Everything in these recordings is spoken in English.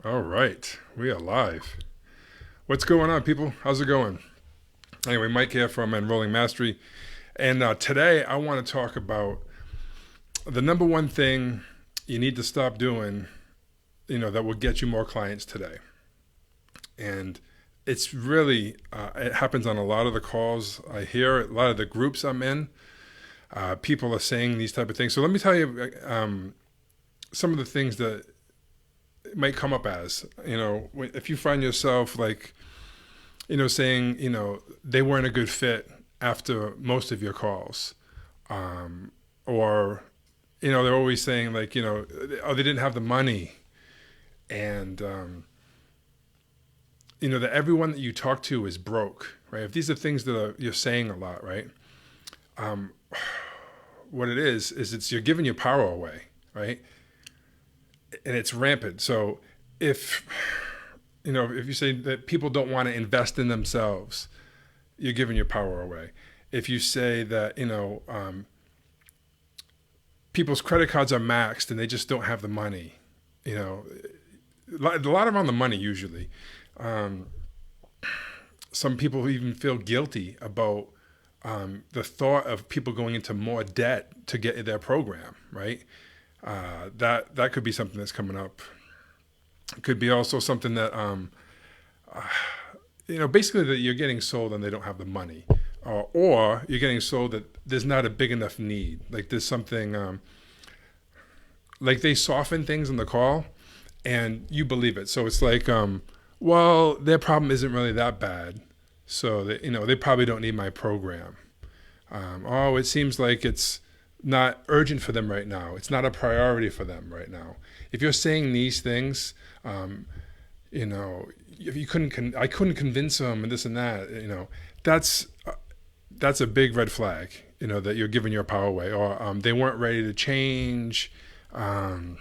All right, we are live. What's going on, people? How's it going? Anyway, Mike here from Enrolling Mastery, and today I want to talk about the number one thing you need to stop doing. That will get you more clients today, and it's really it happens on a lot of the calls I hear, a lot of the groups I'm in. People are saying these type of things. So let me tell you some of the things that might come up as if you find yourself saying they weren't a good fit after most of your calls, or they're always saying oh, they didn't have the money, and that everyone that you talk to is broke, right? If these are things that you're saying a lot, right? What it is it's you're giving your power away, right? And it's rampant. So if if you say that people don't want to invest in themselves, you're giving your power away. If you say that people's credit cards are maxed and they just don't have the money, a lot around the money usually. Some people even feel guilty about the thought of people going into more debt to get their program, right? That could be something that's coming up. It could be also something that basically that you're getting sold and they don't have the money, or you're getting sold that there's not a big enough need. Like there's something like they soften things in the call, and you believe it. So it's like, well, their problem isn't really that bad, so they probably don't need my program. Oh, it seems like it's not urgent for them right now. It's not a priority for them right now. If you're saying these things, if you I couldn't convince them and this and that, that's a big red flag, that you're giving your power away, or they weren't ready to change. Maybe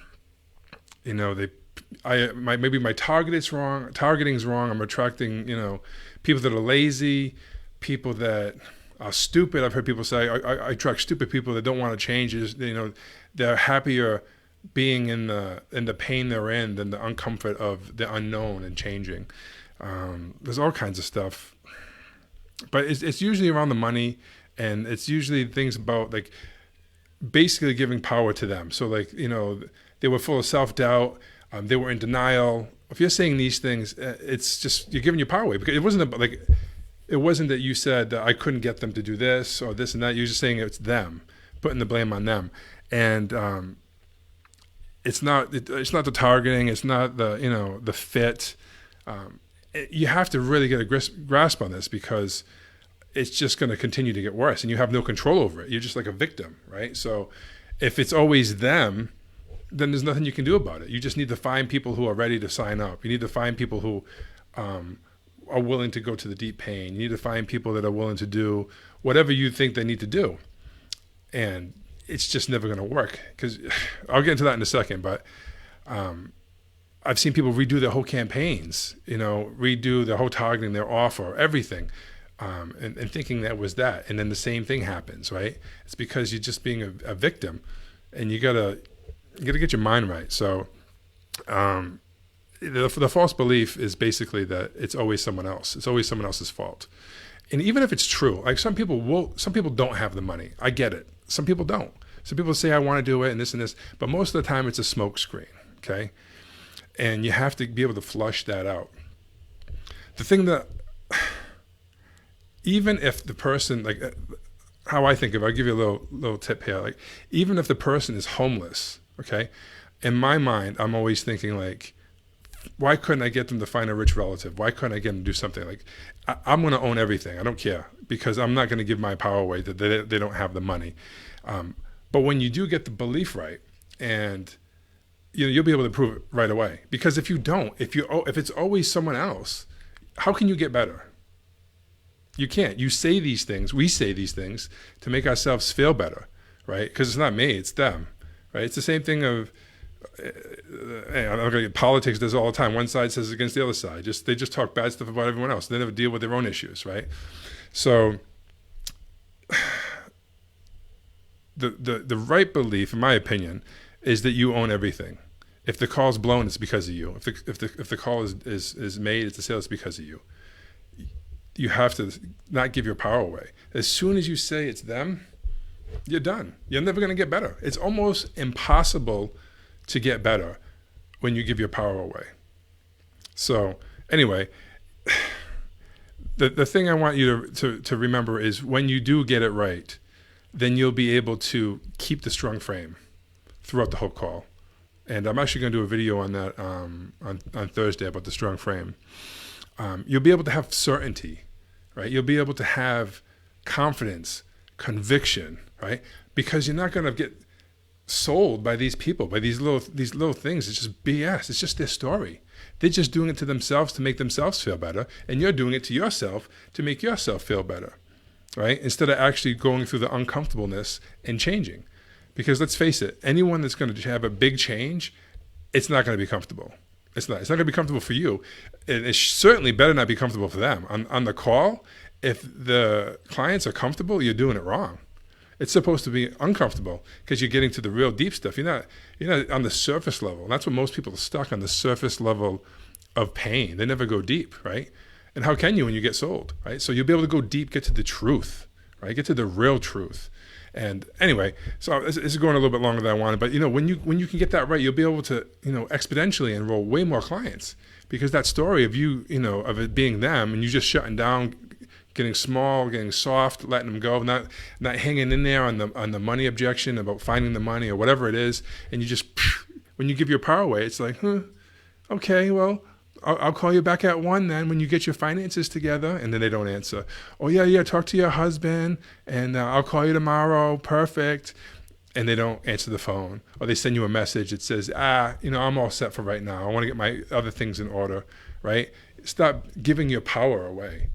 my targeting's wrong. I'm attracting, people that are lazy, people that are stupid. I've heard people say I attract stupid people that don't want to change. They're happier being in the pain they're in than the uncomfort of the unknown and changing. There's all kinds of stuff, but it's usually around the money, and it's usually things about basically giving power to them. So they were full of self-doubt. They were in denial. If you're saying these things, it's just you're giving your power away, because it wasn't that you said that I couldn't get them to do this or this and that. You're just saying it's them, putting the blame on them, and it's not the targeting. It's not the fit. You have to really get a grasp on this, because it's just going to continue to get worse, and you have no control over it. You're just like a victim, right? So if it's always them, then there's nothing you can do about it. You just need to find people who are ready to sign up. You need to find people who are willing to go to the deep pain. You need to find people that are willing to do whatever you think they need to do. And it's just never going to work, because I'll get into that in a second. But I've seen people redo their whole campaigns, redo their whole targeting, their offer, everything, and thinking that was that. And then the same thing happens, right? It's because you're just being a victim, and you gotta get your mind right. So the false belief is basically that it's always someone else. It's always someone else's fault. And even if it's true, like some people don't have the money. I get it. Some people don't. Some people say, I want to do it and this, but most of the time it's a smoke screen. Okay. And you have to be able to flush that out. The thing that, even if the person, how I think of it, I'll give you a little tip here. Even if the person is homeless, okay, in my mind, I'm always thinking why couldn't I get them to find a rich relative? Why couldn't I get them to do something? I'm going to own everything. I don't care, because I'm not going to give my power away that they don't have the money. But when you do get the belief right, and you'll be able to prove it right away. Because if you don't, if it's always someone else, how can you get better? You can't. You say these things. We say these things to make ourselves feel better, right? Because it's not me, it's them, right? It's the same thing of politics does it all the time. One side says against the other side. They just talk bad stuff about everyone else. They never deal with their own issues, right? So the right belief, in my opinion, is that you own everything. If the call's blown, it's because of you. If the call is made, it's a sale, it's because of you. You have to not give your power away. As soon as you say it's them, you're done. You're never going to get better. It's almost impossible to get better when you give your power away. So anyway, the thing I want you to remember is when you do get it right, then you'll be able to keep the strong frame throughout the whole call. And I'm actually going to do a video on that on Thursday about the strong frame. You'll be able to have certainty, right? You'll be able to have confidence, conviction, right? Because you're not going to get sold by these people, by these little things. It's just BS. It's just their story. They're just doing it to themselves to make themselves feel better, and you're doing it to yourself to make yourself feel better, right? Instead of actually going through the uncomfortableness and changing. Because let's face it, anyone that's going to have a big change, it's not going to be comfortable. It's not going to be comfortable for you. And it certainly better not be comfortable for them. On the call, if the clients are comfortable, you're doing it wrong. It's supposed to be uncomfortable because you're getting to the real deep stuff. You're not on the surface level. And that's what most people are stuck on, the surface level of pain. They never go deep, right? And how can you when you get sold, right? So you'll be able to go deep, get to the truth, right? Get to the real truth. And anyway, so this is going a little bit longer than I wanted, but when you can get that right, you'll be able to exponentially enroll way more clients, because that story of of it being them and you just shutting down, getting small, getting soft, letting them go, not hanging in there on the money objection about finding the money or whatever it is, and you just when you give your power away, it's like, okay, well, I'll call you back at 1 then when you get your finances together. And then they don't answer. Oh, yeah, talk to your husband, and I'll call you tomorrow. Perfect. And they don't answer the phone. Or they send you a message that says, I'm all set for right now. I want to get my other things in order, right? Stop giving your power away.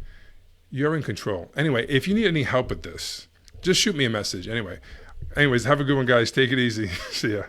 You're in control. Anyway, if you need any help with this, just shoot me a message. Anyways, have a good one, guys. Take it easy. See ya.